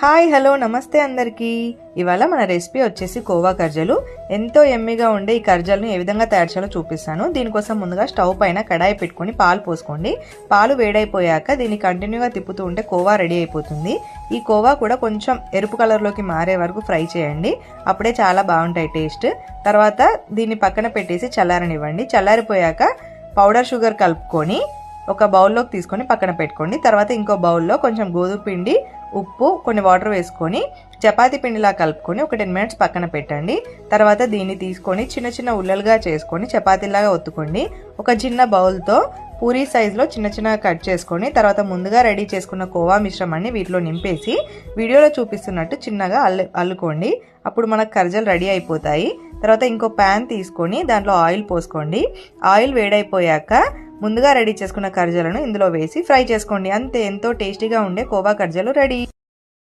Hi hello నమస్తే అందరికీ। ఇవాళ మన రెసిపీ వచ్చేసి కోవా కర్జలు। ఎంతో యమ్మీగా ఉండే ఈ కర్జలను ఏ విధంగా తయారు చేయాలో చూపిస్తాను। దీనికోసం ముందుగా స్టవ్ పైన కడాయి పెట్టుకొని పాలు పోసుకోండి। పాలు వేడైపోయాక దీన్ని కంటిన్యూగా తిప్పుతూ ఉంటే కోవా రెడీ అయిపోతుంది। ఈ కోవా కూడా కొంచెం ఎరుపు కలర్ లోకి మారే వరకు ఫ్రై చేయండి, అప్పుడే చాలా బాగుంటాయి టేస్ట్। తర్వాత దీన్ని పక్కన పెట్టేసి చల్లారనివ్వండి। చల్లారిపోయాక పౌడర్ షుగర్ కలుపుకొని ఒక బౌల్లోకి తీసుకొని పక్కన పెట్టుకోండి। తర్వాత ఇంకో బౌల్లో కొంచెం గోధుమ పిండి, ఉప్పు, కొన్ని వాటర్ వేసుకొని చపాతీ పిండిలా కలుపుకొని ఒక 10 మినిట్స్ పక్కన పెట్టండి। తర్వాత దీన్ని తీసుకొని చిన్న చిన్న ఉల్లలుగా చేసుకొని చపాతీలాగా ఒత్తుకోండి। ఒక చిన్న బౌల్తో పూరీ సైజులో చిన్న చిన్నగా కట్ చేసుకొని తర్వాత ముందుగా రెడీ చేసుకున్న కోవా మిశ్రమాన్ని వీటిలో నింపేసి వీడియోలో చూపిస్తున్నట్టు చిన్నగా అల్లుకోండి। అప్పుడు మనకు కర్జలు రెడీ అయిపోతాయి। తర్వాత ఇంకో ప్యాన్ తీసుకొని దాంట్లో ఆయిల్ పోసుకోండి। ఆయిల్ వేడైపోయాక ముందుగా రెడీ చేసుకున్న కర్జలను ఇందులో వేసి ఫ్రై చేసుకోండి। అంతే, ఎంతో టేస్టీగా ఉండే కోవా కర్జలు రెడీ।